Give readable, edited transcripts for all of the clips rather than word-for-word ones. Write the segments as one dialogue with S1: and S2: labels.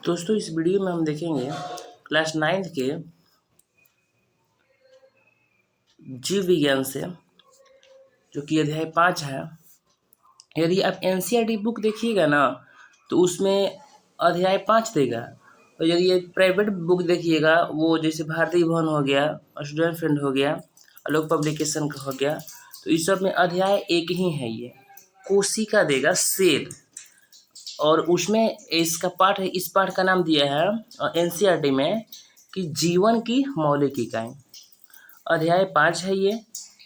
S1: दोस्तों इस वीडियो में हम देखेंगे क्लास 9th के जीव विज्ञान से, जो कि अध्याय 5 है। यदि आप एनसीईआरटी बुक देखिएगा ना तो उसमें अध्याय 5 देगा, और यदि एक प्राइवेट बुक देखिएगा, वो जैसे भारतीय भवन हो गया, स्टूडेंट फ्रेंड हो गया, आलोक पब्लिकेशन का हो गया, तो इस सब में अध्याय एक ही है। ये कोशिका देगा, सेल, और उसमें इसका पाठ है। इस पाठ का नाम दिया है एनसीईआरटी में कि जीवन की मौलिक इकाई। अध्याय 5 है ये।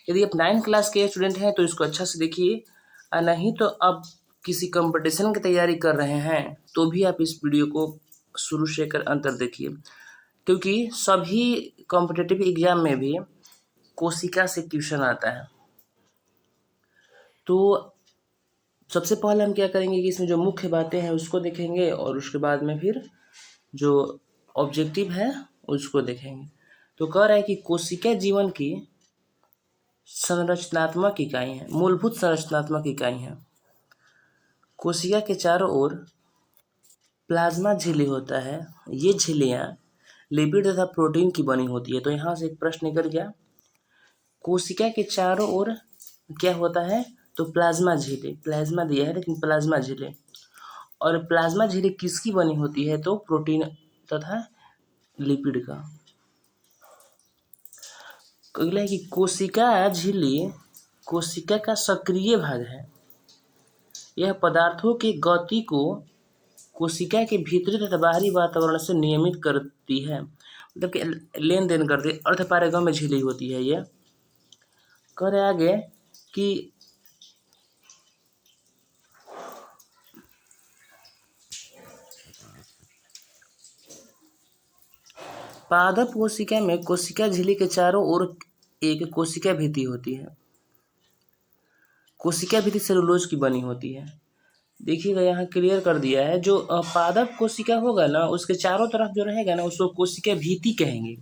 S1: यदि आप 9th क्लास के स्टूडेंट हैं तो इसको अच्छा से देखिए, और नहीं तो आप किसी कंपटीशन की तैयारी कर रहे हैं तो भी आप इस वीडियो को शुरू से कर अंत तक देखिए, क्योंकि सभी कॉम्पिटिटिव एग्जाम में भी कोशिका से क्वेश्चन आता है। तो सबसे पहले हम क्या करेंगे कि इसमें जो मुख्य बातें हैं उसको देखेंगे, और उसके बाद में फिर जो ऑब्जेक्टिव है उसको देखेंगे। तो कह रहा है कि कोशिका जीवन की संरचनात्मक इकाई है, मूलभूत संरचनात्मक इकाई है। कोशिका के चारों ओर प्लाज्मा झिल्ली होता है। ये झिल्लियाँ लिपिड तथा प्रोटीन की बनी होती है। तो यहाँ से एक प्रश्न निकल गया, कोशिका के चारों ओर क्या होता है? तो प्लाज्मा झिल्ली, प्लाज्मा दिया है लेकिन प्लाज्मा झिल्ली, और प्लाज्मा झिल्ली किसकी बनी होती है? तो प्रोटीन तथा लिपिड का। अगला है कि कोशिका झिल्ली कोशिका का सक्रिय भाग है। यह पदार्थों की गति को कोशिका के भीतरी तथा बाहरी वातावरण से नियमित करती है, मतलब कि लेन देन करती है। अर्धपारगम्य झिल्ली होती है यह। कह रहे आगे कि पादप कोशिका में कोशिका झिल्ली के चारों ओर एक कोशिका भित्ति होती है। कोशिका भित्ति सेलुलोज की बनी होती है। देखिएगा यहाँ क्लियर कर दिया है, जो पादप कोशिका होगा ना उसके चारों तरफ जो रहेगा ना उसको कोशिका भित्ति कहेंगे,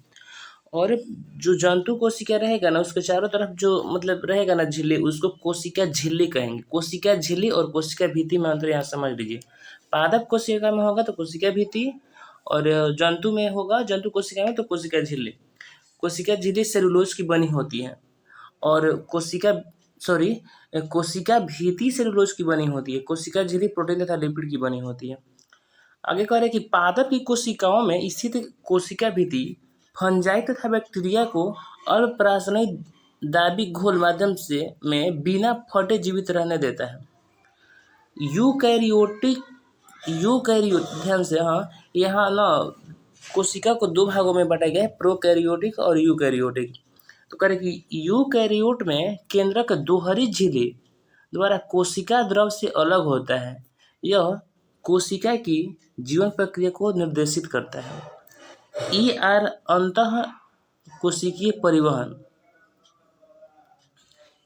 S1: और जो जंतु कोशिका रहेगा ना उसके चारों तरफ जो मतलब रहेगा ना झिल्ली, उसको कोशिका झिल्ली कहेंगे। कोशिका झिल्ली और कोशिका भित्ति में अंतर यहाँ समझ लीजिए। पादप कोशिका में होगा तो कोशिका भित्ति, और जंतु में होगा, जंतु कोशिका में तो कोशिका झिल्ली। कोशिका झिल्ली सेलुलोज की बनी होती है, और कोशिका भित्ति सेलुलोज की बनी होती है। कोशिका झिल्ली प्रोटीन तथा लिपिड की बनी होती है। आगे कह रहे हैं कि पादप की कोशिकाओं में स्थित कोशिका भित्ति फंजाई तथा बैक्टीरिया को अल्परासायनिक दाबी घोल माध्यम से में बिना फटे जीवित रहने देता है। यूकैरियोट ध्यान से, हाँ यहाँ ना कोशिका को दो भागों में बांटा गया है, प्रोकैरियोटिक और यूकैरियोटिक। तो कह रहे कि यूकैरियोट में केंद्रक दोहरी झिल्ली द्वारा कोशिका द्रव से अलग होता है। यह कोशिका की जीवन प्रक्रिया को निर्देशित करता है। ER अंतः कोशिकीय परिवहन,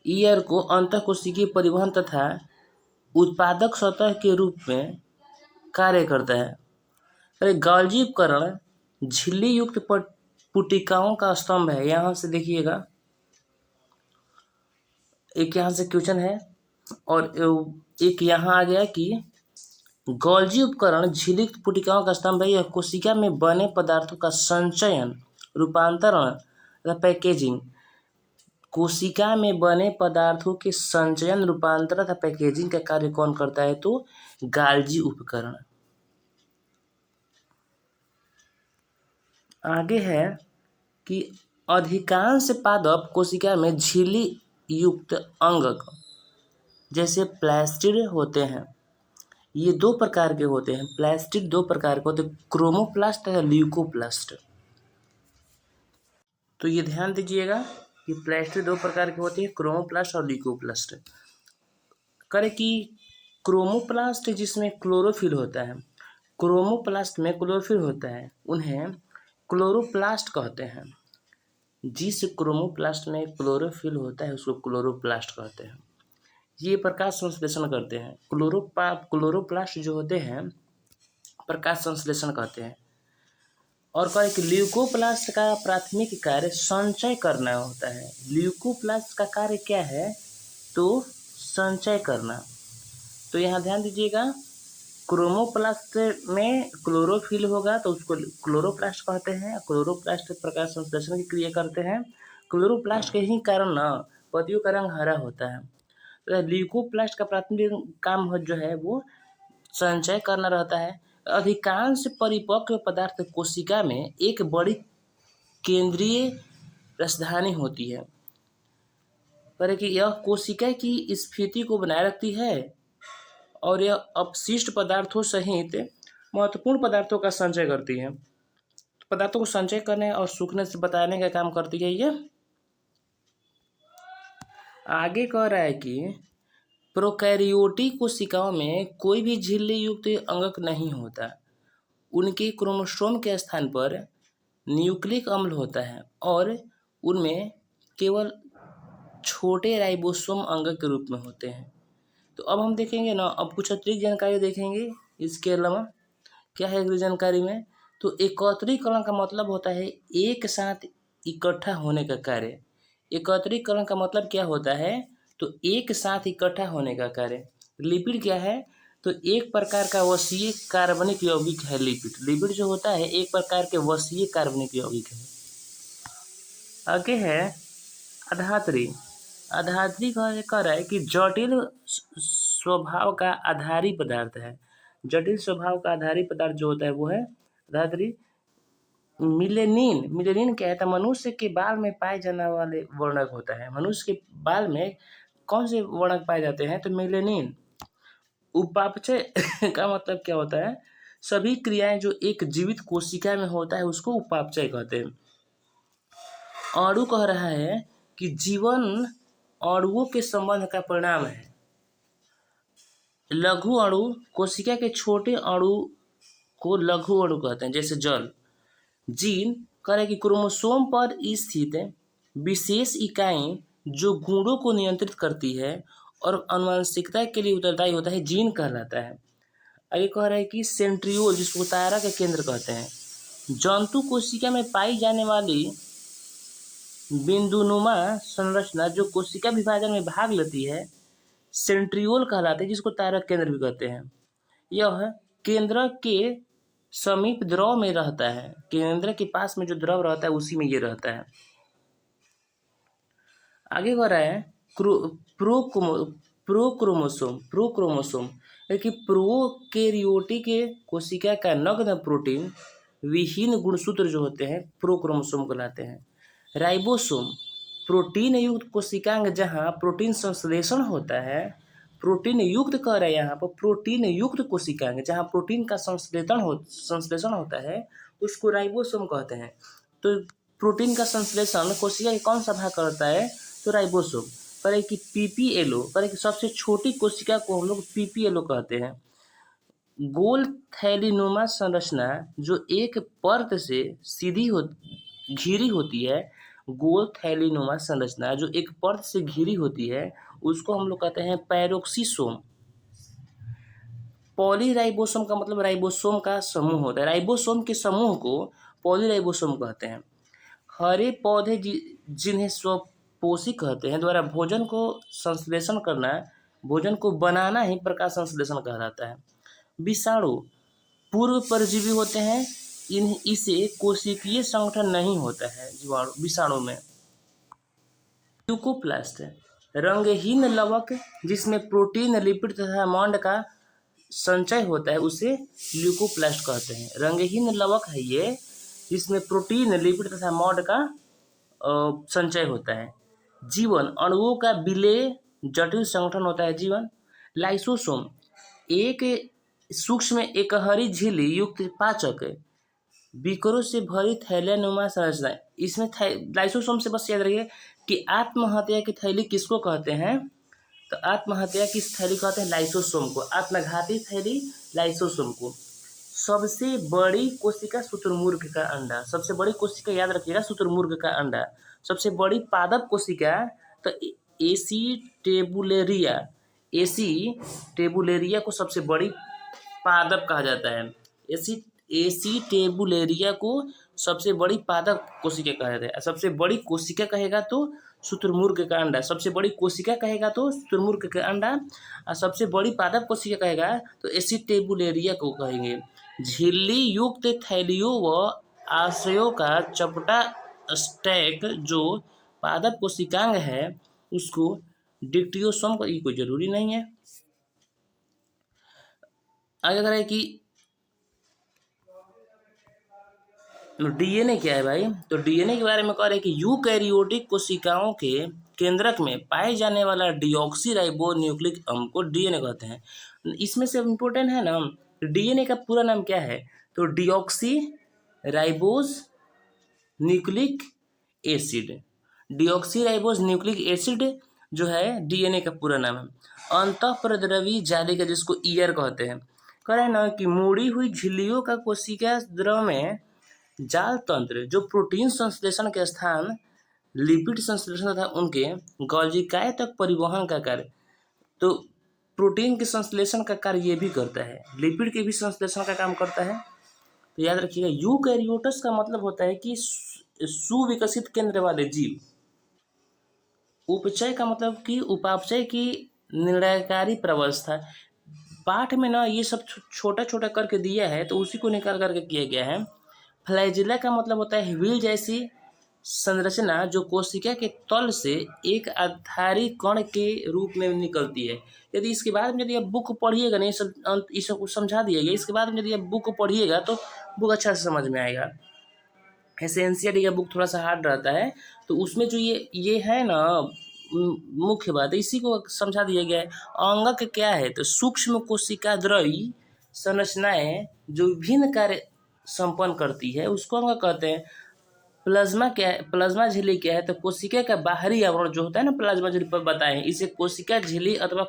S1: ER को अंतः कोशिकीय परिवहन तथा उत्पादक सतह के रूप में कार्य करता है। गाल्जी उपकरण झिल्ली युक्त पुटिकाओं का स्तंभ है। यहाँ से देखिएगा, एक यहाँ से क्वेश्चन है, और एक यहाँ आ गया कि गोल्जी उपकरण झिल्ली युक्त पुटिकाओं का स्तंभ है। यह कोशिका में बने पदार्थों का संचयन, रूपांतरण तथा पैकेजिंग। कोशिका में बने पदार्थों के संचयन, रूपांतरण तथा पैकेजिंग का कार्य कौन करता है? तो गाल्जी उपकरण। आगे है कि अधिकांश पादप कोशिका में झिल्ली युक्त अंग जैसे प्लास्टिड होते हैं। ये दो प्रकार के होते हैं। प्लास्टिड दो प्रकार के होते हैं, क्रोमोप्लास्ट तथा ल्यूकोप्लास्ट। तो ये ध्यान दीजिएगा कि प्लास्टिड दो प्रकार के होते हैं, क्रोमोप्लास्ट और ल्यूकोप्लास्ट। करे कि क्रोमोप्लास्ट जिसमें क्लोरोफिल होता है, क्रोमोप्लास्ट में क्लोरोफिल होता है, उन्हें क्लोरोप्लास्ट कहते हैं। जिस क्रोमोप्लास्ट में क्लोरोफिल होता है उसको क्लोरोप्लास्ट कहते हैं। ये प्रकाश संश्लेषण करते हैं। क्लोरोप्लास्ट जो होते हैं प्रकाश संश्लेषण कहते हैं। और कहे कि ल्यूकोप्लास्ट का प्राथमिक कार्य संचय करना होता है। ल्यूकोप्लास्ट का कार्य क्या है? तो संचय करना। तो यहाँ ध्यान दीजिएगा क्रोमोप्लास्ट में क्लोरोफिल होगा तो उसको क्लोरोप्लास्ट कहते हैं। क्लोरोप्लास्ट प्रकाश संश्लेषण की क्रिया करते हैं। क्लोरोप्लास्ट के ही कारण ना पत्तियों का रंग हरा होता है। तो ल्यूकोप्लास्ट का प्राथमिक काम जो है वो संचय करना रहता है। अधिकांश परिपक्व पदार्थ कोशिका में एक बड़ी केंद्रीय राजधानी होती है, पर कि यह कोशिका की स्फीति को बनाए रखती है और यह अपशिष्ट पदार्थों सहित महत्वपूर्ण पदार्थों का संचय करती है। पदार्थों को संचय करने और सूखने से बचाने का काम करती है ये। आगे कह रहा है कि प्रोकैरियोटिक कोशिकाओं में कोई भी झिल्ली युक्त अंगक नहीं होता। उनके क्रोमोसोम के स्थान पर न्यूक्लिक अम्ल होता है और उनमें केवल छोटे राइबोसोम अंगक के रूप में होते हैं। तो अब हम देखेंगे ना, अब कुछ अतिरिक्त जानकारी देखेंगे इसके अलावा। क्या है अगली जानकारी में? तो एकत्रीकरण का मतलब होता है एक साथ इकट्ठा होने का कार्य। एकत्रीकरण का मतलब क्या होता है? तो एक साथ इकट्ठा होने का कार्य। लिपिड क्या है? तो एक प्रकार का वसीय कार्बनिक यौगिक है लिपिड। लिपिड जो होता है एक प्रकार के वसीय कार्बनिक यौगिक है। आगे है अधात्री। अधात्री कह रहा है कि जटिल स्वभाव का आधारी पदार्थ है। जटिल स्वभाव का आधारी पदार्थ जो होता है वो है अधात्री। मिलेनिन क्या है? तो मनुष्य के बाल में पाए जाने वाले वर्णक होता है। मनुष्य के बाल में कौन से वर्णक पाए जाते हैं? तो मिलेनिन। उपापचय का मतलब क्या होता है? सभी क्रियाएं जो एक जीवित कोशिका में होता है उसको उपापचय कहते हैं। अणु कह रहा है कि जीवन अणुओं के संबंध का परिणाम है। लघु अणु कोशिका के छोटे अणु को लघु अणु कहते हैं, जैसे जल। जीन कह रहा है कि क्रोमोसोम पर स्थित विशेष इकाई जो गुणों को नियंत्रित करती है और आनुवंशिकता के लिए उत्तरदायी होता है, जीन कहलाता है। आगे कह रहा है कि सेंट्रियोल, जिसको तारा का केंद्र कहते हैं। जंतु कोशिका में पाई जाने वाली बिंदुनुमा संरचना जो कोशिका विभाजन में भाग लेती है सेंट्रियोल कहलाते हैं, जिसको तारा केंद्र भी कहते हैं। यह केंद्र के समीप द्रव में रहता है। केंद्र के पास में जो द्रव रहता है उसी में ये रहता है। आगे बढ़ रहा है प्रोक्रोमोसोम कि प्रोकैरियोटिक कोशिका का नग्न प्रोटीन विहीन गुणसूत्र जो होते हैं प्रोक्रोमोसोम कहलाते हैं। राइबोसोम प्रोटीन युक्त कोशिकांग जहाँ प्रोटीन संश्लेषण होता है। प्रोटीन युक्त कह रहे हैं यहाँ पर, प्रोटीन युक्त कोशिकांग जहाँ प्रोटीन का संश्लेषण होता है उसको राइबोसोम कहते हैं। तो प्रोटीन का संश्लेषण कोशिका के कौन सा भाग करता है? तो राइबोसोम। पर कि पीपीएलओ, पर कि सबसे छोटी कोशिका को हम लोग पीपीएलओ कहते हैं। गोल थैलीनुमा संरचना जो एक परत से सीधी घिरी होती है, गोल थैलीनुमा संरचना जो एक परत से घिरी होती है उसको हम लोग कहते हैं पैरोक्सिसोम। पॉलीराइबोसोम का मतलब राइबोसोम का समूह होता है। राइबोसोम के समूह को पॉलीराइबोसोम कहते हैं। हरे पौधे जिन्हें स्वपोषी कहते हैं द्वारा भोजन को संश्लेषण करना, भोजन को बनाना ही प्रकाश संश्लेषण कहलाता है। विषाणु पूर्व परजीवी होते हैं। इसे कोशिकीय संगठन नहीं होता है विषाणु में। ल्यूकोप्लास्ट रंगहीन लवक जिसमें प्रोटीन, लिपिड तथा मॉड का संचय होता है उसे ल्यूकोप्लास्ट कहते हैं। रंगहीन लवक है ये जिसमें प्रोटीन, लिपिड तथा मॉड का संचय होता है। जीवन अणुओं का विलेय जटिल संगठन होता है जीवन। लाइसोसोम एक सूक्ष्म एकहरी झिल्ली युक्त पाचक बिकरों से भरी थैलेनुमा संरचना। इसमें लाइसोसोम से बस याद रखिए कि आत्महत्या की थैली किसको कहते हैं? तो आत्महत्या की थैली कहते हैं लाइसोसोम को। आत्मघाती थैली लाइसोसोम को। सबसे बड़ी कोशिका शुतुरमुर्ग का अंडा। सबसे बड़ी कोशिका याद रखिएगा शुतुरमुर्ग का अंडा। सबसे बड़ी पादप कोशिका तो एसी टेबुलेरिया को सबसे बड़ी पादप कहा जाता है। एसिटेबुलेरिया को सबसे बड़ी पादप कोशिका कहा जाता है। सबसे बड़ी कोशिका कहेगा तो शुतुरमुर्ग का अंडा, सबसे बड़ी कोशिका कहेगा तो शुतुरमुर्ग का अंडा, और सबसे बड़ी पादप कोशिका कहेगा तो एसिटेबुलेरिया को कहेंगे। झिल्ली युक्त थैलियों व आशयों का चपटा स्टैक जो पादप कोशिकांग है उसको डिक्टियोसोम का, ये कोई जरूरी नहीं है। आगे कह रहा है कि डीएनए क्या है भाई, तो डीएनए के बारे में कह रहे हैं कि यूकैरियोटिक कोशिकाओं के केंद्रक में पाए जाने वाला डीऑक्सीराइबोज न्यूक्लिक अम्ल को डीएनए कहते हैं। इसमें से इम्पोर्टेंट है ना, डीएनए का पूरा नाम क्या है, तो deoxyribose nucleic acid. Deoxyribose nucleic acid जो है डीएनए का पूरा नाम है। अंतःप्रद्रवी जालिका जिसको ईयर कहते हैं, कह रहे हैं ना कि मुड़ी हुई झिल्लियों का कोशिका द्रव में जाल तंत्र जो प्रोटीन संश्लेषण के स्थान लिपिड संश्लेषण तथा उनके गॉल्जिकाए तक परिवहन का कार्य, तो प्रोटीन के संश्लेषण का कार्य ये भी करता है, लिपिड के भी संश्लेषण का काम करता है। तो याद रखिएगा यूकैरियोट्स का मतलब होता है कि सुविकसित केंद्र वाले जीव। उपचय का मतलब कि उपापचय की निर्णयकारी प्रवस्था। पाठ में ना ये सब छोटा छोटा करके दिया है तो उसी को निकाल करके किया गया है। फ्लैजिला का मतलब होता है व्हील जैसी संरचना जो कोशिका के तल से एक आधारी कण के रूप में निकलती है। यदि इसके बाद में यदि आप बुक पढ़िएगा नहीं, सब इस सब समझा दिएगा, इसके बाद में यदि आप बुक पढ़िएगा तो बुक अच्छा से समझ में आएगा। ऐसे एनसीईआरटी का बुक थोड़ा सा हार्ड रहता है, तो उसमें जो ये है ना मुख्य बात है, इसी को समझा दिया गया है। अंगक क्या है, तो सूक्ष्म कोशिका द्रवी संरचनाएं जो विभिन्न कार्य संपन्न करती है उसको अंगक कहते हैं। प्लाज्मा क्या है, प्लाज्मा झिल्ली क्या है, तो कोशिका का बाहरी आवरण जो होता है ना, प्लाज्मा झिल्ली पर बताएं, इसे कोशिका झिल्ली अथवा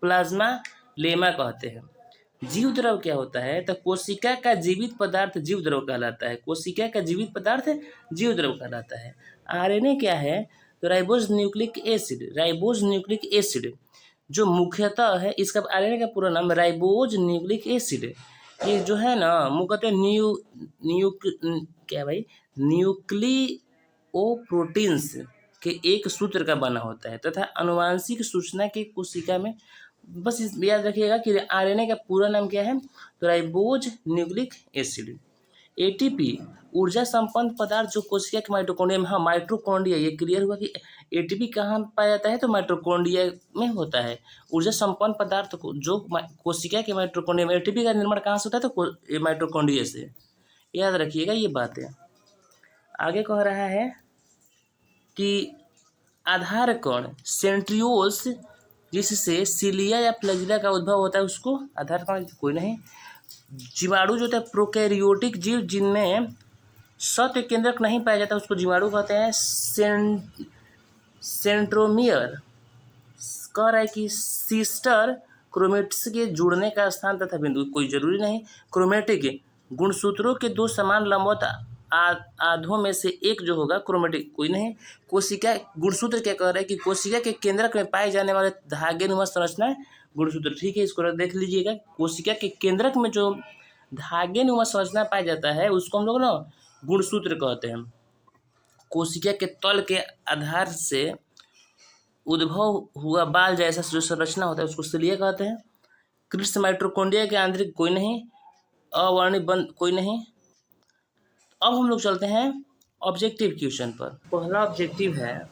S1: प्लाज्मा लेमा कहते हैं। जीव द्रव क्या होता है, तो कोशिका का जीवित पदार्थ जीव द्रव कहलाता है। कोशिका का जीवित पदार्थ जीव द्रव कहलाता है। आरएनए क्या है, तो ribose nucleic acid. Ribose nucleic acid जो मुख्यतः है, इसका आरएनए का पूरा नाम राइबोज न्यूक्लिक एसिड। ये जो है ना मुख्यतः क्या भाई न्यूक्लियोप्रोटीन्स के एक सूत्र का बना होता है तथा अनुवांशिक सूचना के कोशिका में, बस याद रखिएगा कि आरएनए का पूरा नाम क्या है, तो राइबोज न्यूक्लिक एसिड। एटीपी ऊर्जा संपन्न पदार्थ जो कोशिका के माइटोकॉन्ड्रिया में, हाँ माइटोकॉन्ड्रिया, ये क्लियर हुआ कि एटीपी कहाँ पाया जाता है, तो माइटोकॉन्ड्रिया में होता है। ऊर्जा संपन्न पदार्थ को जो कोशिका के माइटोकॉन्ड्रिया में, एटीपी का निर्माण कहाँ से होता है, तो माइटोकॉन्ड्रिया से। याद रखिएगा ये बातें। आगे कह रहा है कि आधार कण सेंट्रियोल्स जिससे सिलिया या फ्लैजिला का उद्भव होता है उसको आधार कण कोई नहीं। जीवाणु जो होता है प्रोकैरियोटिक जीव जिनमें सत्य केंद्रक नहीं पाया जाता उसको जीवाणु कहते हैं। सेंट्रोमियर कह रहा है कि सिस्टर क्रोमेटिक्स के जुड़ने का स्थान तथा बिंदु, कोई जरूरी नहीं। क्रोमेटिक गुणसूत्रों के दो समान लंबवत आधों में से एक जो होगा क्रोमेटिक, कोई नहीं। कोशिका गुणसूत्र क्या कह रहा है कि कोशिका के केंद्रक में पाए जाने वाले धागेनुमा संरचना गुणसूत्र, ठीक है, इसको देख लीजिएगा। कोशिका के केंद्रक में जो धागेनुमा संरचना पाया जाता है उसको हम लोग ना गुणसूत्र कहते हैं। कोशिका के तल के आधार से उद्भव हुआ बाल जैसा जो संरचना होता है उसको सिलिया कहते हैं। कृष्ण माइटोकॉन्ड्रिया के आंतरिक कोई नहीं, अवर्णित बंद कोई नहीं। अब हम लोग चलते हैं ऑब्जेक्टिव क्वेश्चन पर। पहला ऑब्जेक्टिव है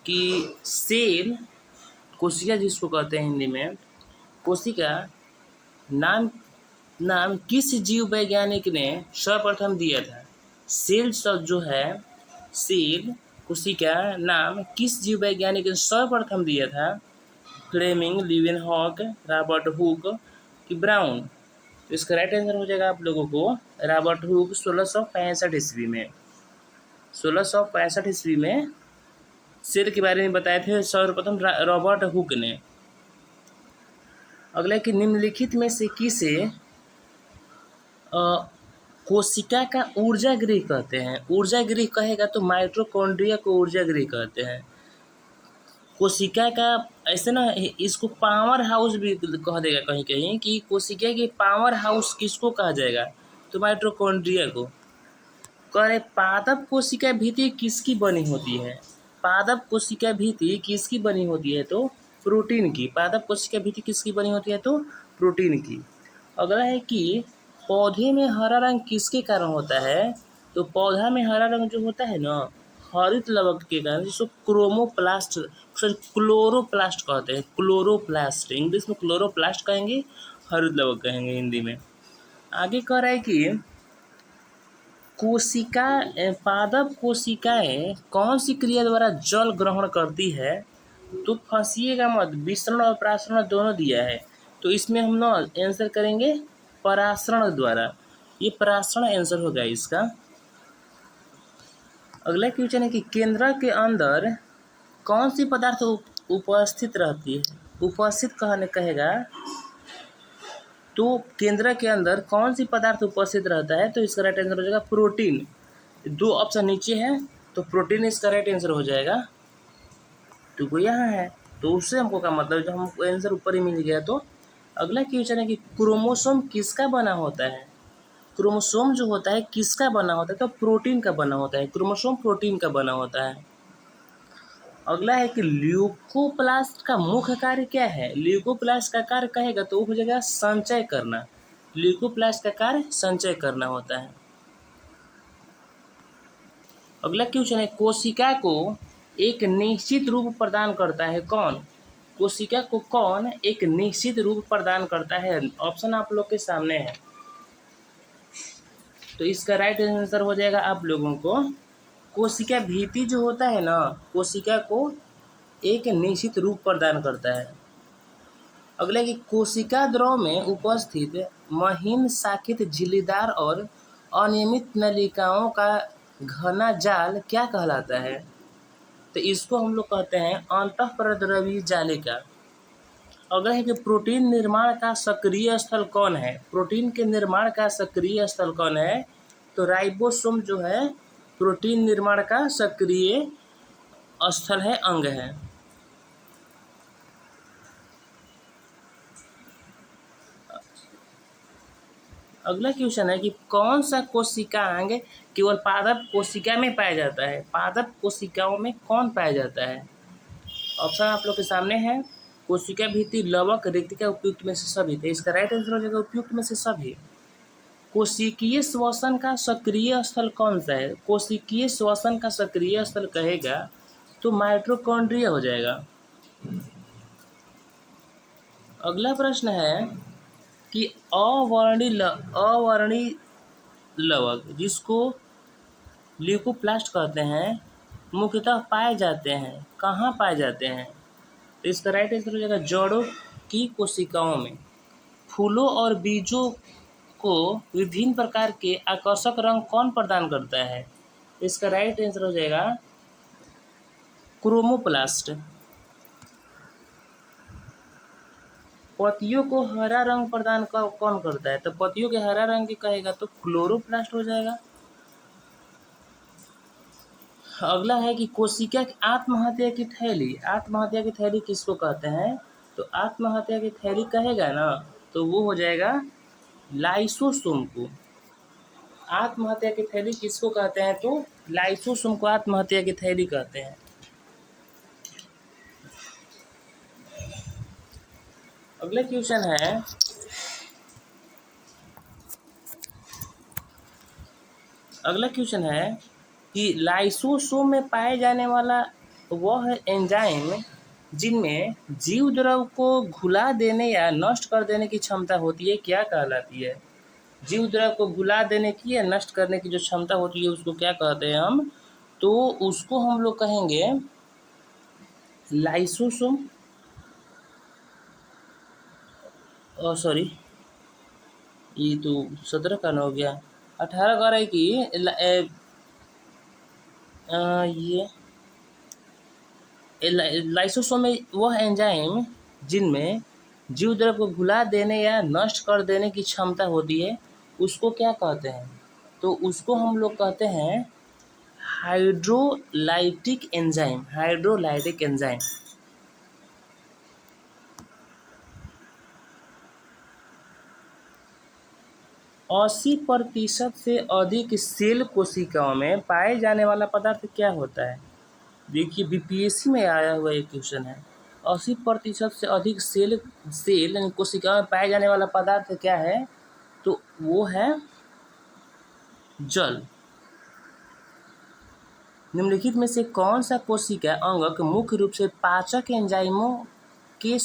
S1: कि सेल, कोशिका जिसको कहते हैं हिंदी में, कोशिका नाम किस जीव वैज्ञानिक ने सर्वप्रथम दिया था। सेल शब्द जो है, सेल कोशिका नाम किस जीव वैज्ञानिक ने सर्वप्रथम दिया था। फ्लेमिंग, लीवेनहॉक, रॉबर्ट हुक कि ब्राउन। तो इसका राइट आंसर हो जाएगा आप लोगों को रॉबर्ट हुक 1665 ईस्वी में। 1665 ईस्वी में सेल के बारे में बताए थे सर्वप्रथम रॉबर्ट हुक ने। अगला कि निम्नलिखित में से किसे कोशिका का ऊर्जा गृह कहते हैं। ऊर्जा गृह कहेगा तो माइटोकॉन्ड्रिया को ऊर्जा गृह कहते हैं। कोशिका का ऐसे ना इसको पावर हाउस भी कह देगा कहीं कहीं कि कोशिका के पावर हाउस किसको कहा जाएगा, तो माइटोकॉन्ड्रिया को। कह रहे पादप कोशिका भित्ति किसकी बनी होती है? पादप कोशिका भित्ति किसकी बनी होती है? तो प्रोटीन की। पादप कोशिका भित्ति किसकी बनी होती है? तो प्रोटीन की। अगला है कि पौधे में हरा रंग किसके कारण होता है? तो पौधा में हरा रंग जो होता है ना, हरित लवक के कारण, जिसको क्रोमोप्लास्ट सॉरी क्लोरोप्लास्ट कहते हैं। क्लोरोप्लास्ट, इंग्लिश में क्लोरोप्लास्ट कहेंगे, हरित लवक कहेंगे हिंदी में। आगे कह रहा है कि कोशिका पादप कोशिकाएं कौन सी क्रिया द्वारा जल ग्रहण करती है? तो फंसिएगा मत, विसरण और परासरण दोनों दिया है, तो इसमें हम ना आंसर करेंगे परासरण द्वारा। ये परासरण आंसर होगा इसका। अगला क्वेश्चन है कि केंद्र के अंदर कौन सी पदार्थ उपस्थित रहती है? उपस्थित कहेगा तो केंद्र के अंदर कौन सी पदार्थ उपस्थित रहता है? तो इसका राइट आंसर हो जाएगा प्रोटीन। दो ऑप्शन नीचे है, तो प्रोटीन इसका राइट आंसर हो जाएगा। तो वो यहाँ है, तो उससे हमको क्या मतलब, जब हमको आंसर ऊपर ही मिल गया। तो अगला क्वेश्चन है कि क्रोमोसोम किसका बना होता है? क्रोमोसोम जो होता है किसका बना होता है? तो प्रोटीन का बना होता है। क्रोमोसोम प्रोटीन का बना होता है। अगला है कि ल्यूकोप्लास्ट का मुख्य कार्य क्या है? ल्यूकोप्लास्ट का कार्य कहेगा तो वो हो जाएगा संचय करना। ल्यूकोप्लास्ट का कार्य संचय करना होता है। अगला क्वेश्चन है कोशिका को एक निश्चित रूप प्रदान करता है कौन? कोशिका को कौन एक निश्चित रूप प्रदान करता है? ऑप्शन आप लोग के सामने है, तो इसका राइट आंसर हो जाएगा आप लोगों को कोशिका भित्ति जो होता है ना, कोशिका को एक निश्चित रूप प्रदान करता है। अगला कि कोशिका द्रव में उपस्थित महीन शाखित झिल्लीदार और अनियमित नलिकाओं का घना जाल क्या कहलाता है? तो इसको हम लोग कहते हैं अंतःप्रद्रवी जालिका। अगला है कि प्रोटीन निर्माण का सक्रिय स्थल कौन है? प्रोटीन के निर्माण का सक्रिय स्थल कौन है? तो राइबोसोम जो है प्रोटीन निर्माण का सक्रिय स्थल है, अंग है। अगला क्वेश्चन है कि कौन सा कोशिकांग केवल पादप कोशिका में पाया जाता है? पादप कोशिकाओं में कौन पाया जाता है? ऑप्शन आप लोग के सामने है, कोशिका भित्ति, लवक, रेक्तिका, उपयुक्त में से सभी। तो इसका राइट आंसर हो जाएगा उपयुक्त में से सभी। कोशिकीय श्वसन का सक्रिय स्थल कौन सा है? कोशिकीय श्वसन का सक्रिय स्थल कहेगा तो माइटोकॉन्ड्रिया हो जाएगा। अगला प्रश्न है कि अवर्णी लवक जिसको ल्यूकोप्लास्ट कहते हैं मुख्यतः पाए जाते हैं कहाँ पाए जाते हैं? तो इसका राइट आंसर हो जाएगा जड़ों की कोशिकाओं में। फूलों और बीजों को विभिन्न प्रकार के आकर्षक रंग कौन प्रदान करता है? इसका राइट आंसर हो जाएगा क्रोमोप्लास्ट। पत्तियों को हरा रंग प्रदान कौन करता है? तो पत्तियों के हरा रंग की कहेगा तो क्लोरोप्लास्ट हो जाएगा। अगला है कि कोशिका की आत्महत्या की थैली, आत्महत्या की थैली किसको कहते हैं? तो आत्महत्या की थैली कहेगा ना तो वो हो जाएगा लाइसोसोम को। आत्महत्या की थैली किसको कहते हैं? तो लाइसोसोम को आत्महत्या की थैली कहते हैं। अगला क्वेश्चन है कि लाइसोसोम में पाए जाने वाला वह एंजाइम जिनमें जीव द्रव को घुला देने या नष्ट कर देने की क्षमता होती है क्या कहलाती है? जीव द्रव को घुला देने की या नष्ट करने की जो क्षमता होती है उसको क्या कहते हैं हम? तो उसको हम लोग कहेंगे लाइसोसोम। सॉरी, ये तो 17 का न हो गया, 18 का रहा है कि ये लाइसोसोम में वह एंजाइम जिनमें जीव द्रव को घुला देने या नष्ट कर देने की क्षमता होती है उसको क्या कहते हैं? तो उसको हम लोग कहते हैं हाइड्रोलाइटिक एंजाइम। Hydrolytic enzyme. 80% से अधिक सेल कोशिकाओं में पाए जाने वाला पदार्थ क्या होता है? देखिए बीपीएससी में आया हुआ एक क्वेश्चन है। 80% से अधिक सेल सेल यानी कोशिकाओं में पाए जाने वाला पदार्थ क्या है? तो वो है जल। निम्नलिखित में से कौन सा कोशिका अंगक मुख्य रूप से पाचक एंजाइमों के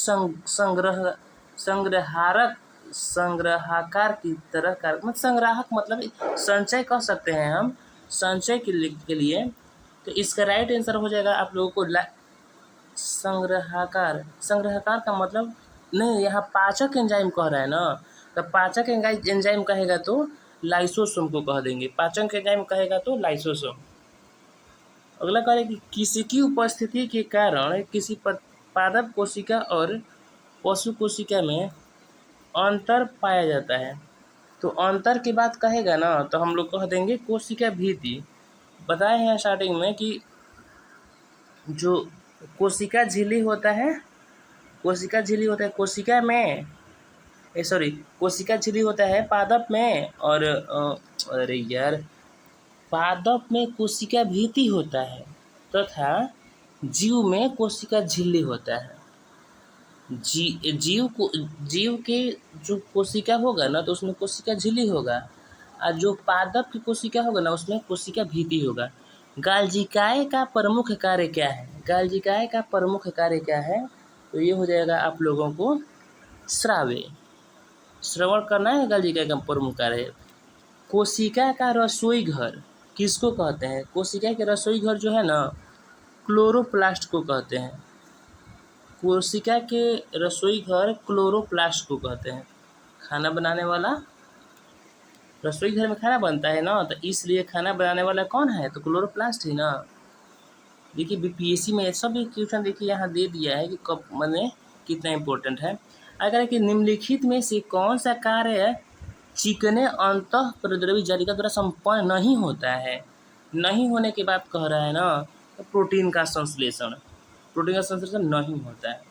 S1: संग्राहकार की तरह कार्य, मतलब संग्राहक मतलब संचय कह सकते हैं हम, संचय के लिए। तो इसका राइट आंसर हो जाएगा आप लोगों को संग्राहकार। संग्राहकार का मतलब नहीं, यहाँ पाचक एंजाइम कह रहा है ना, तो पाचक एंजाइम कहेगा तो लाइसोसोम को कह देंगे। पाचक एंजाइम कहेगा तो लाइसोसोम। अगला कार्य है कि किसी की उपस्थिति के कारण किसी पादप कोशिका और पशु कोशिका में अंतर पाया जाता है। तो अंतर की बात कहेगा ना तो हम लोग कह देंगे कोशिका भीति। बताए हैं स्टार्टिंग में कि जो कोशिका झिल्ली होता है, कोशिका झिल्ली होता है पादप में, और अरे यार, पादप में कोशिका भीति होता है तथा जीव में कोशिका झिल्ली होता है। जीव के जो कोशिका होगा ना तो उसमें कोशिका झिल्ली होगा, और जो पादप की कोशिका होगा ना उसमें कोशिका भीति होगा। गालजिकाए का प्रमुख कार्य क्या है? गालजिकाए का प्रमुख कार्य क्या है? तो ये हो जाएगा आप लोगों को श्रवण करना है। गालजिकाए का प्रमुख कार्य है। कोशिका का रसोई घर किसको कहते हैं? कोशिका के रसोई घर जो है ना, क्लोरोप्लास्ट को कहते हैं। कोशिका के रसोई घर क्लोरोप्लास्ट को कहते हैं। खाना बनाने वाला, रसोई घर में खाना बनता है ना, तो इसलिए खाना बनाने वाला कौन है? तो क्लोरोप्लास्ट है ना। देखिए बीपीएससी में सब क्वेश्चन देखिए यहाँ दे दिया है कि कब मैंने कितना इम्पोर्टेंट है। अगर कि निम्नलिखित में से कौन सा कार्य चिकने अंतःप्रद्रवी जालिका द्वारा संपन्न नहीं होता है? नहीं होने की बात कह रहा है ना, तो प्रोटीन का संश्लेषण नहीं होता है।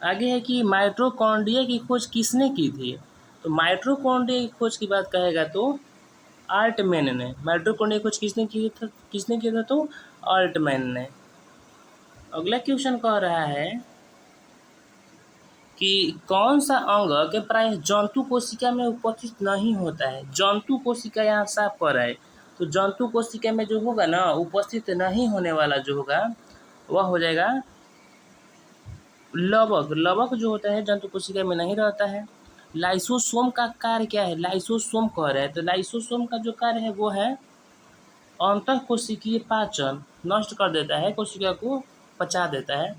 S1: आगे है कि माइटोकॉन्ड्रिया की खोज किसने की थी? तो माइटोकॉन्ड्रिया की खोज की बात कहेगा तो आल्टमैन ने। माइटोकॉन्ड्रिया की खोज किसने किया था? तो आल्टमैन ने। अगला क्वेश्चन कह रहा है कि कौन सा अंग के प्राय जंतु कोशिका में उपस्थित नहीं होता है? जंतु कोशिका यहाँ साफ पर है, तो जंतु कोशिका में जो होगा ना उपस्थित नहीं होने वाला जो होगा वह हो जाएगा लवक। लवक जो होता है जंतु कोशिका में नहीं रहता है। लाइसोसोम का कार्य क्या है? लाइसोसोम कह रहे हैं, तो लाइसोसोम का जो कार्य है वो है अंतःकोशिकीय पाचन, नष्ट कर देता है, कोशिका को पचा देता है।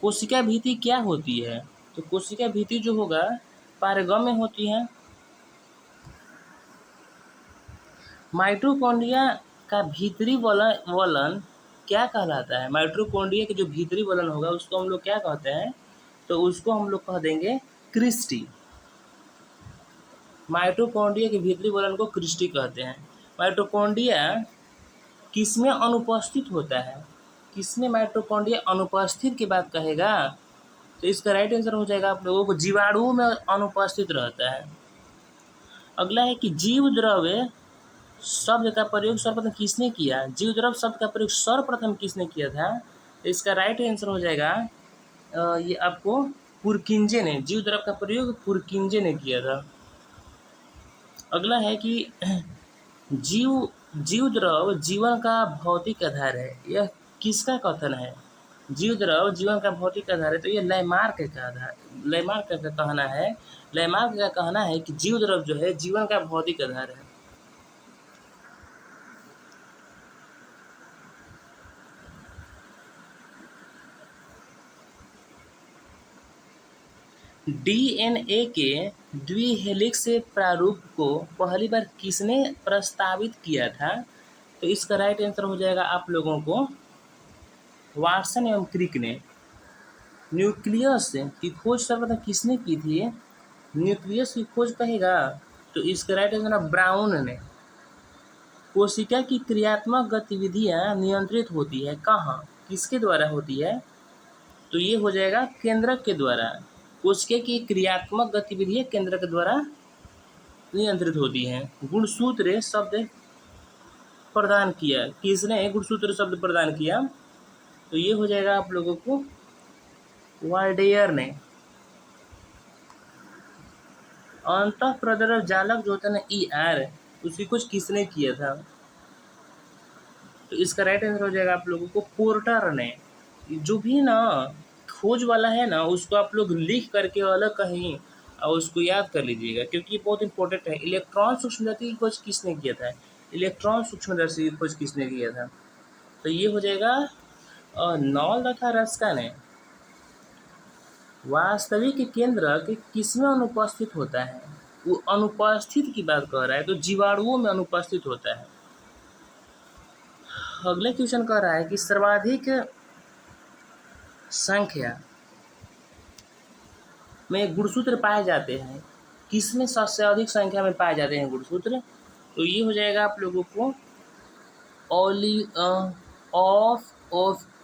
S1: कोशिका भीति क्या होती है? तो कोशिका भीति जो होगा पारगम में होती है। माइटोकॉन्ड्रिया का भीतरी वलन क्या कहलाता है? माइटोकॉन्ड्रिया के जो भीतरी वलन होगा उसको हम लोग क्या कहते हैं? तो उसको हम लोग कह देंगे क्रिस्टी। माइटोकॉन्ड्रिया के भीतरी वलन को क्रिस्टी कहते हैं। माइटोकॉन्ड्रिया किसमें अनुपस्थित होता है? किसमें माइटोकॉन्ड्रिया अनुपस्थित की बात कहेगा तो इसका राइट आंसर हो जाएगा आप लोगों को जीवाणुओं में अनुपस्थित रहता है। अगला है कि जीव द्रव्य शब्द का प्रयोग सर्वप्रथम किसने किया? जीव द्रव्य शब्द का प्रयोग सर्वप्रथम किसने किया था? तो इसका राइट आंसर हो जाएगा ये आपको पुरकिंजे ने। जीव द्रव्य का प्रयोग पुरकिंजे ने किया था। अगला है कि जीव द्रव्य जीवन का भौतिक आधार है, यह किसका कथन है? जीव द्रव्य जीवन का भौतिक आधार है, तो ये लैमार्क का कहना है। लैमार्क का कहना है कि जीव द्रव्य जो है जीवन का भौतिक आधार है। डीएनए के द्विहेलिक्स प्रारूप को पहली बार किसने प्रस्तावित किया था? तो इसका राइट आंसर हो जाएगा आप लोगों को वाटसन एवं क्रिक ने। न्यूक्लियस की खोज सर्वप्रथम किसने की थी? न्यूक्लियस की खोज कहेगा तो इसका राइट आंसर ब्राउन ने। कोशिका की क्रियात्मक गतिविधियां नियंत्रित होती है कहाँ? किसके द्वारा होती है? तो ये हो जाएगा केंद्रक के द्वारा। कोशिका की क्रियात्मक गतिविधियां केंद्र के द्वारा नियंत्रित होती हैं। गुणसूत्र शब्द प्रदान किया, किसने गुणसूत्र शब्द प्रदान किया? तो ये हो जाएगा आप लोगों को वाल्डेयर ने। अंतः प्रदर्भ जालक जो होता है ना ER, उसकी कुछ किसने किया था? तो इसका राइट आंसर हो जाएगा आप लोगों को पोर्टर ने। जो भी ना खोज वाला है ना, उसको आप लोग लिख करके अलग कहीं और उसको याद कर लीजिएगा, क्योंकि ये बहुत इंपॉर्टेंट है। इलेक्ट्रॉन सूक्ष्मदर्शी की खोज किसने किया था? इलेक्ट्रॉन सूक्ष्मदर्शी की खोज किसने किया था? तो ये हो जाएगा नॉल तथा रस्का ने। वास्तविक केंद्र के किसमें अनुपस्थित होता है? वो अनुपस्थित की बात कर रहा है, तो जीवाणुओं में अनुपस्थित होता है। अगला क्वेश्चन कह रहा है कि सर्वाधिक संख्या में गुणसूत्र पाए जाते हैं, किसमें सबसे अधिक संख्या में पाए जाते हैं गुणसूत्र? तो ये हो जाएगा आप लोगों को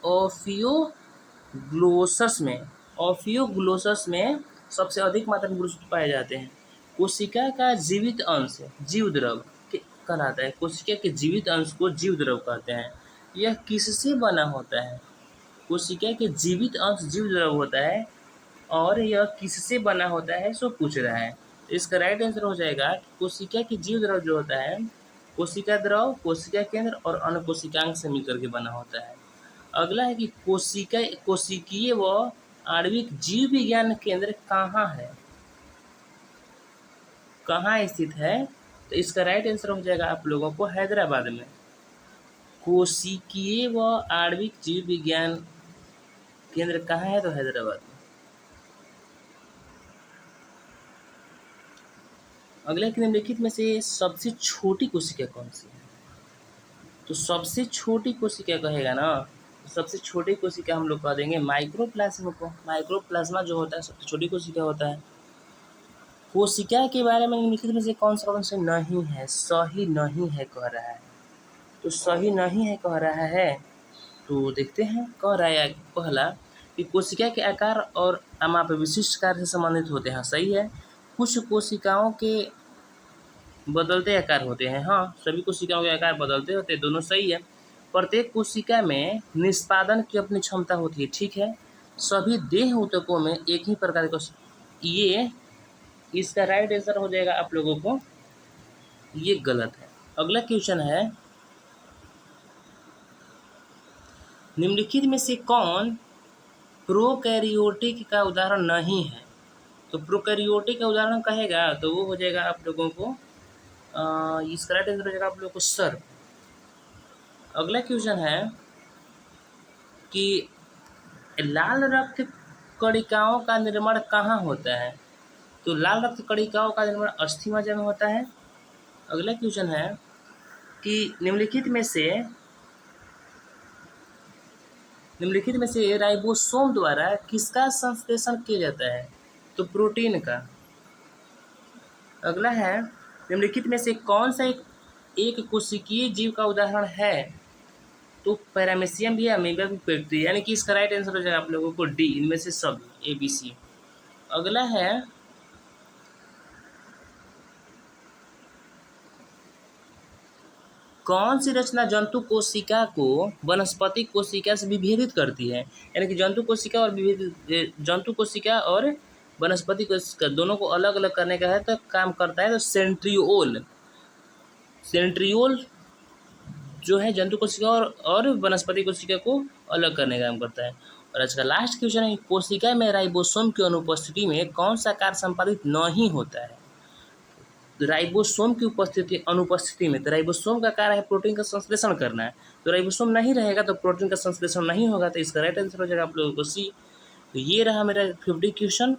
S1: ओफियोग्लोसस में। ओफियोग्लोसस में सबसे अधिक मात्रा में गुणसूत्र पाए जाते हैं। कोशिका का जीवित अंश जीव द्रव कहलाता है। कोशिका के जीवित अंश को जीव द्रव कहते हैं। यह किससे बना होता है? कोशिका के जीवित अंश जीव द्रव होता है, और यह किससे बना होता है सो पूछ रहा है। तो इसका राइट आंसर हो जाएगा कोशिका की जीव द्रव जो होता है, कोशिका द्रव, कोशिका केंद्र और अन्य कोशिकांग से मिलकर के बना होता है। अगला है कि कोशिकीय व आणविक जीव विज्ञान केंद्र कहाँ है, कहाँ स्थित है? तो इसका राइट आंसर हो जाएगा आप लोगों को हैदराबाद में। कोशिकीय व आणविक जीव विज्ञान केंद्र कहाँ है? तो हैदराबाद में। अगला कि निम्नलिखित में से सबसे छोटी कोशिका कौन सी है? तो सबसे छोटी कोशिका कहेगा ना, तो सबसे छोटी कोशिका हम लोग कह देंगे माइक्रोप्लाज्मा को। माइक्रोप्लाज्मा जो होता है सबसे छोटी कोशिका होता है। कोशिका के बारे में निम्नलिखित में से कौन सा नहीं है, सही नहीं है कह रहा है? तो सही नहीं है कह रहा है, तो देखते हैं। कह रहा है पहला कि कोशिका के आकार और अमाप विशिष्ट कार्य से संबंधित होते हैं, सही है। कुछ कोशिकाओं के बदलते आकार होते हैं, हाँ, सभी कोशिकाओं के आकार बदलते होते हैं, दोनों सही है। प्रत्येक कोशिका में निष्पादन की अपनी क्षमता होती है, ठीक है। सभी देह ऊतकों में एक ही प्रकार का, ये इसका राइट आंसर हो जाएगा आप लोगों को, ये गलत है। अगला क्वेश्चन है, निम्नलिखित में से कौन प्रोकैरियोटिक का उदाहरण नहीं है? तो प्रोकैरियोटिक का उदाहरण कहेगा तो वो हो जाएगा आप लोगों को इसका राइट आंसर हो जाएगा आप लोगों को सर्प। अगला क्वेश्चन है कि लाल रक्त कणिकाओं का निर्माण कहाँ होता है? तो लाल रक्त कणिकाओं का निर्माण अस्थि मज्जा में होता है। अगला क्वेश्चन है कि निम्नलिखित में से राइबोसोम द्वारा किसका संश्लेषण किया जाता है? तो प्रोटीन का। अगला है, निम्नलिखित में से कौन सा एक कोशिकीय जीव का उदाहरण है? तो पैरामीशियम भी, अमीबा भी, पेट्री, यानी कि इसका राइट आंसर हो जाएगा आप लोगों को डी, इनमें से सब ABC। अगला है, कौन सी रचना जंतु कोशिका को वनस्पति कोशिका से विभेदित करती है? यानी कि जंतु कोशिका और वनस्पति कोशिका दोनों को अलग अलग करने का है तो काम करता है। तो सेंट्रियोल जो है जंतु कोशिका और वनस्पति कोशिका को अलग करने का काम करता है। और आज का लास्ट क्वेश्चन है, कोशिका में राइबोसोम की अनुपस्थिति में कौन सा कार्य संपादित नहीं होता है? राइबोसोम की अनुपस्थिति में, तो राइबोसोम का कार्य है प्रोटीन का संश्लेषण करना है। तो राइबोसोम नहीं रहेगा तो प्रोटीन का संश्लेषण नहीं होगा, तो इसका राइट आंसर हो जाएगा आप लोगों को C। तो ये रहा मेरा 50 क्वेश्चन।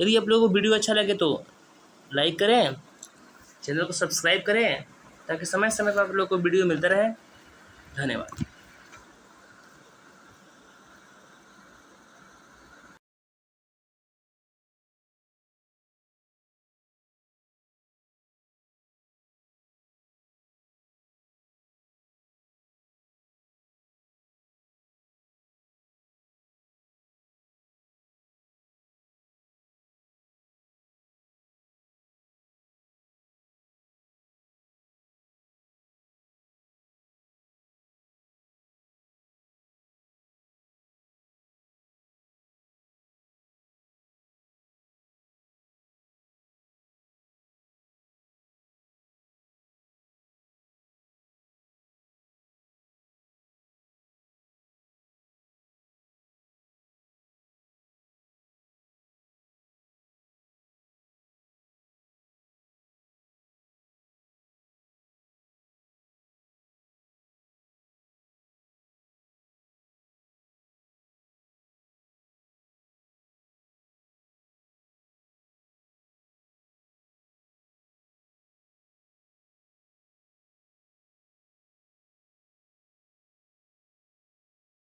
S1: यदि आप लोगों को वीडियो अच्छा लगे तो लाइक करें, चैनल को सब्सक्राइब करें, ताकि समय समय पर आप लोगों को वीडियो मिलता रहे। धन्यवाद।